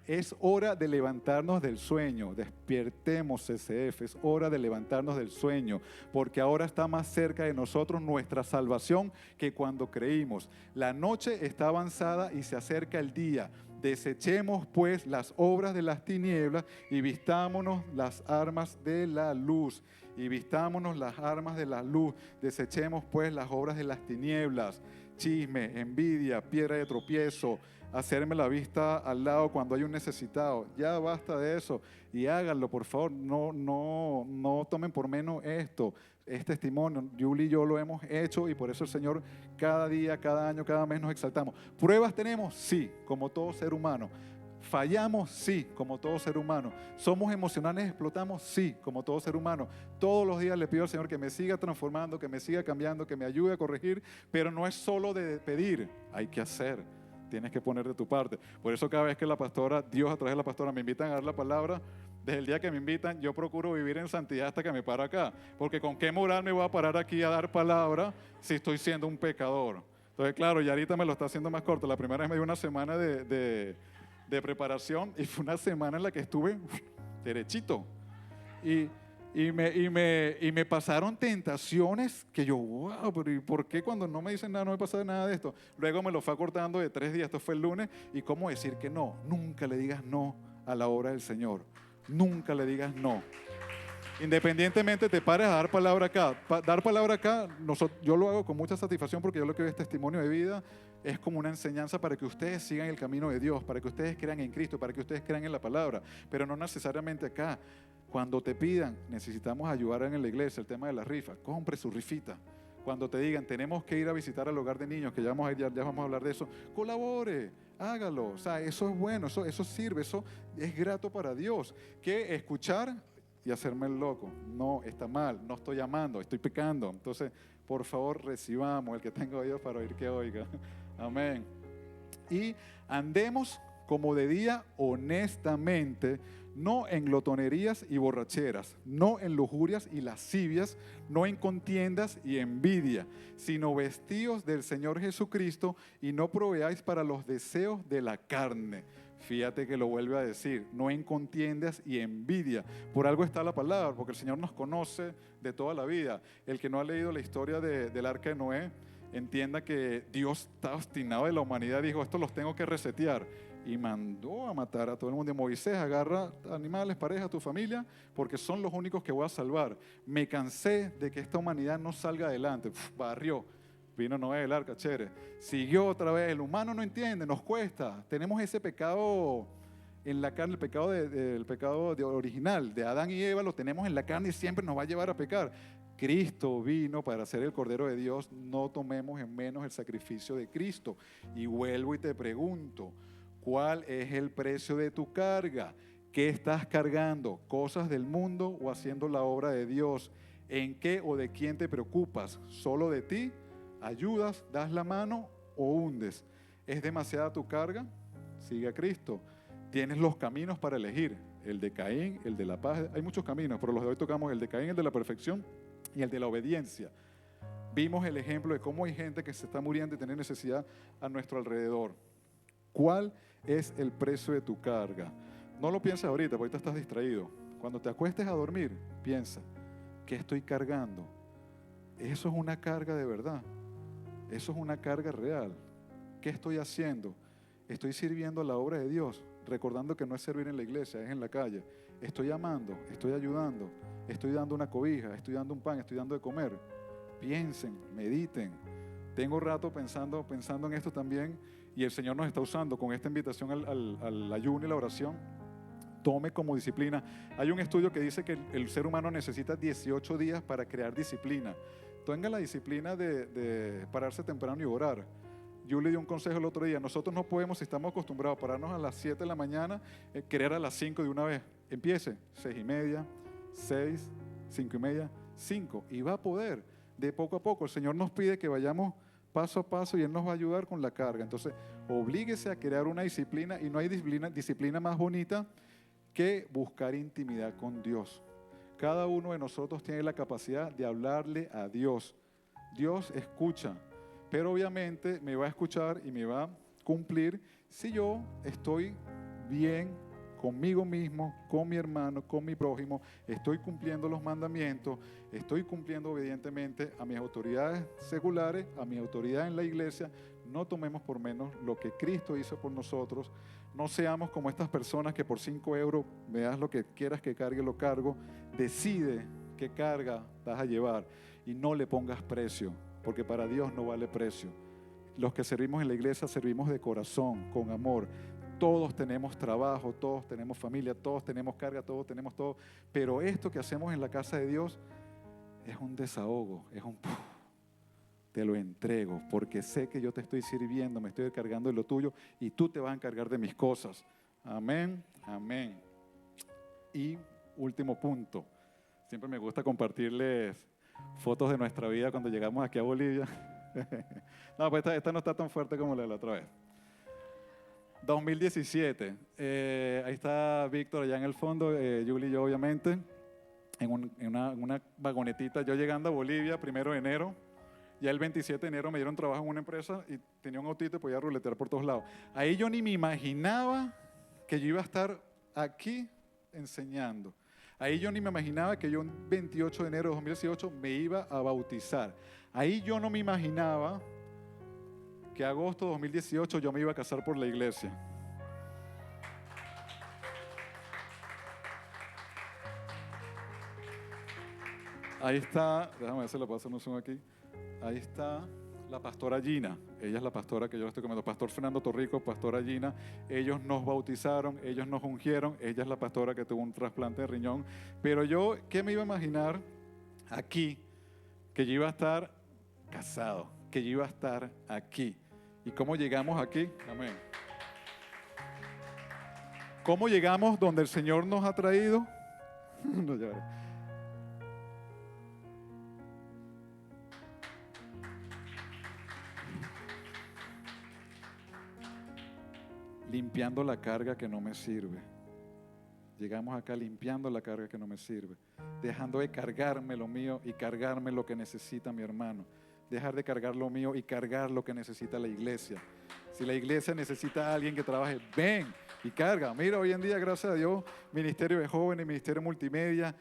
Speaker 1: es hora de levantarnos del sueño. Despertemos, CCF, es hora de levantarnos del sueño, porque ahora está más cerca de nosotros nuestra salvación que cuando creímos. La noche está avanzada y se acerca el día. Desechemos pues las obras de las tinieblas y vistámonos las armas de la luz. Y vistámonos las armas de la luz. Desechemos pues las obras de las tinieblas. Chisme, envidia, piedra de tropiezo, hacerme la vista al lado cuando hay un necesitado. Ya basta de eso y háganlo, por favor. No tomen por menos esto. Es testimonio. Julie y yo lo hemos hecho, y por eso el Señor cada día, cada año, cada mes nos exaltamos. ¿Pruebas tenemos? Sí, como todo ser humano. ¿Fallamos? Sí, como todo ser humano. ¿Somos emocionales? ¿Explotamos? Sí, como todo ser humano. Todos los días le pido al Señor que me siga transformando, que me siga cambiando, que me ayude a corregir, pero no es solo de pedir, hay que hacer. Tienes que poner de tu parte. Por eso cada vez que la pastora, Dios a través de la pastora, me invitan a dar la palabra, desde el día que me invitan, yo procuro vivir en santidad hasta que me paro acá. Porque ¿con qué moral me voy a parar aquí a dar palabra si estoy siendo un pecador? Entonces, claro, y ahorita me lo está haciendo más corto. La primera vez me dio una semana de preparación, y fue una semana en la que estuve derechito. Y me pasaron tentaciones que yo, wow, pero ¿y por qué cuando no me dicen nada no me pasa nada de esto? Luego me lo fue acortando de 3 días, esto fue el lunes, y cómo decir que no. Nunca le digas no a la obra del Señor. Nunca le digas no. Independientemente te pares a dar palabra acá. Dar palabra acá, yo lo hago con mucha satisfacción, porque yo lo que veo es testimonio de vida, es como una enseñanza para que ustedes sigan el camino de Dios, para que ustedes crean en Cristo, para que ustedes crean en la palabra, pero no necesariamente acá. Cuando te pidan, necesitamos ayudar en la iglesia, el tema de la rifa, compre su rifita. Cuando te digan, tenemos que ir a visitar al hogar de niños, que ya vamos a hablar de eso, colabore, hágalo. O sea, eso es bueno, eso sirve, eso es grato para Dios. Que escuchar y hacerme el loco. No, está mal, no estoy amando, estoy pecando. Entonces, por favor, recibamos. El que tenga oídos para oír, que oiga. Amén. Y andemos como de día, honestamente, no en glotonerías y borracheras, no en lujurias y lascivias, no en contiendas y envidia, sino vestidos del Señor Jesucristo, y no proveáis para los deseos de la carne. Fíjate que lo vuelve a decir, no en contiendas y envidia. Por algo está la palabra, porque el Señor nos conoce de toda la vida. El que no ha leído la historia del arca de Noé, entienda que Dios está obstinado de la humanidad, dijo, esto los tengo que resetear, y mandó a matar a todo el mundo. Y Moisés, agarra animales, pareja, tu familia, porque son los únicos que voy a salvar. Me cansé de que esta humanidad no salga adelante. Barrió. Vino Noé del arca, chévere. Siguió otra vez. El humano no entiende, nos cuesta. Tenemos ese pecado en la carne, el pecado original de Adán y Eva, lo tenemos en la carne y siempre nos va a llevar a pecar. Cristo vino para ser el Cordero de Dios, no tomemos en menos el sacrificio de Cristo. Y vuelvo y te pregunto, ¿cuál es el precio de tu carga? ¿Qué estás cargando? ¿Cosas del mundo o haciendo la obra de Dios? ¿En qué o de quién te preocupas? ¿Solo de ti? ¿Ayudas? ¿Das la mano o hundes? ¿Es demasiada tu carga? Sigue a Cristo. Tienes los caminos para elegir, el de Caín, el de la paz. Hay muchos caminos, pero los de hoy tocamos el de Caín, el de la perfección y el de la obediencia. Vimos el ejemplo de cómo hay gente que se está muriendo y tiene necesidad a nuestro alrededor. ¿Cuál es el precio de tu carga? No lo pienses ahorita, porque ahorita estás distraído. Cuando te acuestes a dormir, piensa, ¿Qué estoy cargando? Eso es una carga de verdad. Eso es una carga real. ¿Qué estoy haciendo? Estoy sirviendo a la obra de Dios, recordando que no es servir en la iglesia, es en la calle. Estoy amando, estoy ayudando, estoy dando una cobija, estoy dando un pan, estoy dando de comer. Piensen, mediten. Tengo rato pensando en esto también, y el Señor nos está usando con esta invitación al ayuno y la oración. Tome como disciplina. Hay un estudio que dice que el ser humano necesita 18 días para crear disciplina. Tenga la disciplina de pararse temprano y orar. Yo le di un consejo el otro día. Nosotros no podemos, si estamos acostumbrados a pararnos a las 7 de la mañana, querer a las 5 de una vez. Empiece 6:30, 6, 5:30, 5. Y va a poder, de poco a poco. El Señor nos pide que vayamos paso a paso y Él nos va a ayudar con la carga. Entonces, oblíguese a crear una disciplina, y no hay disciplina más bonita que buscar intimidad con Dios. Cada uno de nosotros tiene la capacidad de hablarle a Dios. Dios escucha, pero obviamente me va a escuchar y me va a cumplir si yo estoy bien conmigo mismo, con mi hermano, con mi prójimo, estoy cumpliendo los mandamientos, estoy cumpliendo obedientemente a mis autoridades seculares, a mi autoridad en la iglesia. No tomemos por menos lo que Cristo hizo por nosotros. No seamos como estas personas que por 5 euros me das lo que quieras que cargue, lo cargo. Decide qué carga vas a llevar y no le pongas precio, porque para Dios no vale precio. Los que servimos en la iglesia servimos de corazón, con amor. Todos tenemos trabajo, todos tenemos familia, todos tenemos carga, todos tenemos todo. Pero esto que hacemos en la casa de Dios es un desahogo, es un te lo entrego, porque sé que yo te estoy sirviendo, me estoy encargando de lo tuyo y tú te vas a encargar de mis cosas. Amén, amén. Y último punto, siempre me gusta compartirles fotos de nuestra vida cuando llegamos aquí a Bolivia. No, pues esta no está tan fuerte como la de la otra vez. 2017, ahí está Víctor allá en el fondo, Yuli y yo obviamente, en una vagonetita, yo llegando a Bolivia, 1 de enero, ya el 27 de enero me dieron trabajo en una empresa y tenía un autito y podía ruletear por todos lados. Ahí yo ni me imaginaba que yo iba a estar aquí enseñando. Ahí yo ni me imaginaba que yo el 28 de enero de 2018 me iba a bautizar. Ahí yo no me imaginaba que agosto de 2018 yo me iba a casar por la iglesia. Ahí está, déjame ver si le puedo hacer un zoom aquí. Ahí está la pastora Gina. Ella es la pastora que yo estoy comiendo. Pastor Fernando Torrico, pastora Gina. Ellos nos bautizaron, ellos nos ungieron. Ella es la pastora que tuvo un trasplante de riñón. Pero yo, ¿qué me iba a imaginar aquí? Que yo iba a estar casado, que yo iba a estar aquí. ¿Y cómo llegamos aquí? Amén. ¿Cómo llegamos donde el Señor nos ha traído? No llores. Limpiando la carga que no me sirve. Llegamos acá limpiando la carga que no me sirve. Dejando de cargarme lo mío y cargarme lo que necesita mi hermano. Dejar de cargar lo mío y cargar lo que necesita la iglesia. Si la iglesia necesita a alguien que trabaje, ven y carga. Mira, hoy en día, gracias a Dios, Ministerio de Jóvenes, Ministerio Multimedia.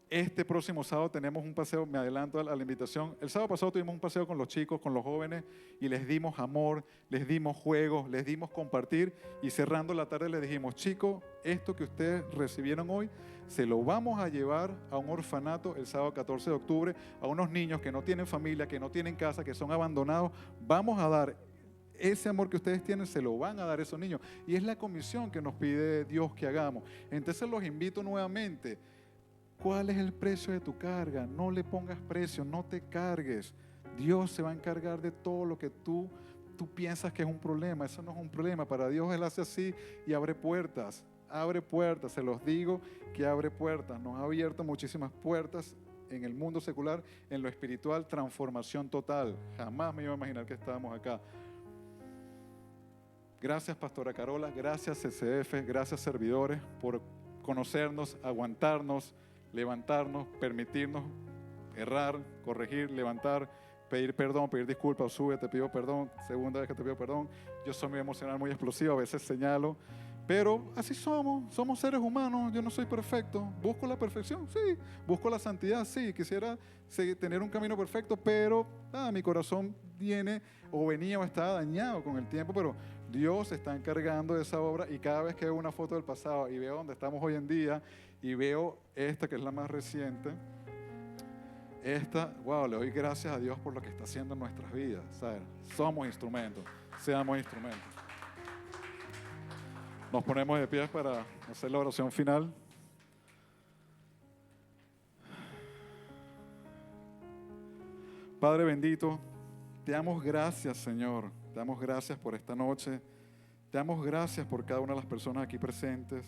Speaker 1: Este próximo sábado tenemos un paseo, me adelanto a la invitación. El sábado pasado tuvimos un paseo con los chicos, con los jóvenes, y les dimos amor, les dimos juegos, les dimos compartir, y cerrando la tarde les dijimos, chicos, esto que ustedes recibieron hoy, se lo vamos a llevar a un orfanato el sábado 14 de octubre, a unos niños que no tienen familia, que no tienen casa, que son abandonados. Vamos a dar ese amor que ustedes tienen, se lo van a dar a esos niños. Y es la comisión que nos pide Dios que hagamos. Entonces los invito nuevamente. ¿Cuál es el precio de tu carga? No le pongas precio, no te cargues. Dios se va a encargar de todo lo que tú piensas que es un problema. Eso no es un problema. Para Dios Él hace así y abre puertas. Abre puertas, se los digo que abre puertas. Nos ha abierto muchísimas puertas en el mundo secular, en lo espiritual, transformación total. Jamás me iba a imaginar que estábamos acá. Gracias, Pastora Carola. Gracias, CCF. Gracias, servidores, por conocernos, aguantarnos, levantarnos, permitirnos errar, corregir, levantar, pedir perdón, pedir disculpas. Sube, te pido perdón, segunda vez que te pido perdón. Yo soy muy emocional, muy explosivo, a veces señalo, Pero así somos seres humanos, yo no soy perfecto. ¿Busco la perfección? Sí. ¿Busco la santidad? Sí. Quisiera tener un camino perfecto, pero mi corazón venía o estaba dañado con el tiempo, pero Dios está encargando de esa obra, y cada vez que veo una foto del pasado y veo dónde estamos hoy en día y veo esta que es la más reciente, wow, le doy gracias a Dios por lo que está haciendo en nuestras vidas, ¿sabes? Somos instrumentos, seamos instrumentos. Nos ponemos de pie para hacer la oración final. Padre bendito, te damos gracias, Señor. Te damos gracias por esta noche. Te damos gracias por cada una de las personas aquí presentes.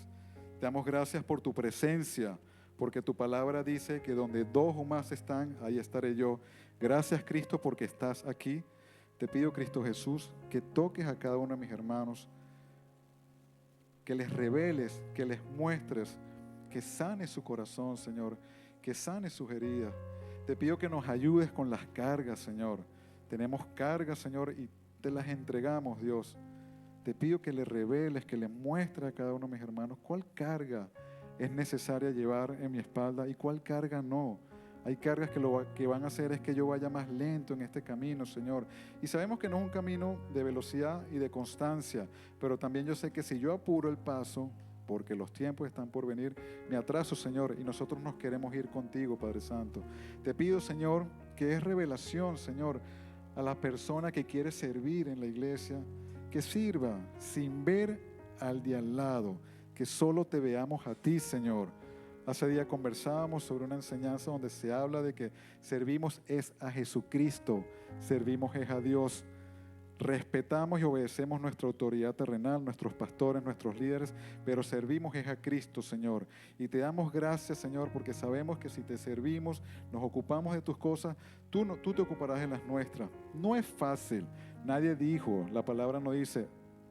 Speaker 1: Te damos gracias por tu presencia, porque tu palabra dice que donde dos o más están, ahí estaré yo. Gracias, Cristo, porque estás aquí. Te pido, Cristo Jesús, que toques a cada uno de mis hermanos, que les reveles, que les muestres, que sanes su corazón, Señor, que sanes sus heridas. Te pido que nos ayudes con las cargas, Señor. Tenemos cargas, Señor, y te las entregamos, Dios. Te pido que le reveles, que le muestres a cada uno de mis hermanos cuál carga es necesaria llevar en mi espalda y cuál carga no. Hay cargas que lo que van a hacer es que yo vaya más lento en este camino, Señor. Y sabemos que no es un camino de velocidad y de constancia, pero también yo sé que si yo apuro el paso, porque los tiempos están por venir, me atraso, Señor, y nosotros nos queremos ir contigo, Padre Santo. Te pido, Señor, que es revelación, Señor, a la persona que quiere servir en la iglesia, que sirva sin ver al de al lado, que solo te veamos a ti, Señor. Hace día conversábamos sobre una enseñanza donde se habla de que servimos es a Jesucristo, servimos es a Dios. Respetamos y obedecemos nuestra autoridad terrenal, nuestros pastores, nuestros líderes, pero servimos es a Cristo, Señor. Y te damos gracias, Señor, porque sabemos que si te servimos, nos ocupamos de tus cosas, tú te ocuparás de las nuestras. No es fácil. Nadie dijo, la palabra no dice,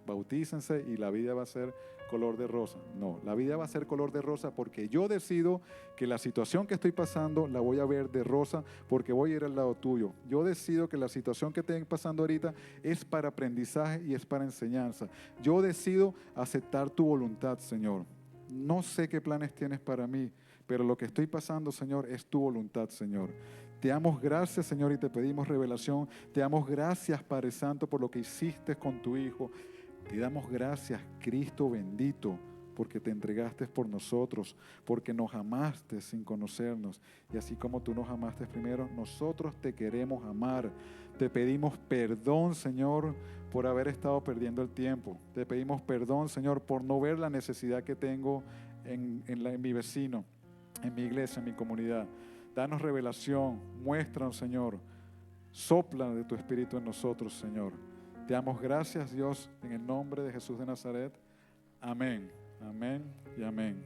Speaker 1: bautícense y la vida va a ser color de rosa. No, la vida va a ser color de rosa porque yo decido que la situación que estoy pasando la voy a ver de rosa porque voy a ir al lado tuyo. Yo decido que la situación que estoy pasando ahorita es para aprendizaje y es para enseñanza. Yo decido aceptar tu voluntad, Señor. No sé qué planes tienes para mí, pero lo que estoy pasando, Señor, es tu voluntad, Señor. Te damos gracias, Señor, y te pedimos revelación. Te damos gracias, Padre Santo, por lo que hiciste con tu Hijo. Te damos gracias, Cristo bendito, porque te entregaste por nosotros, porque nos amaste sin conocernos. Y así como tú nos amaste primero, nosotros te queremos amar. Te pedimos perdón, Señor, por haber estado perdiendo el tiempo. Te pedimos perdón, Señor, por no ver la necesidad que tengo en mi vecino, en mi iglesia, en mi comunidad. Danos revelación, muéstranos, Señor. Sopla de tu Espíritu en nosotros, Señor. Te damos gracias, Dios, en el nombre de Jesús de Nazaret. Amén, amén y amén.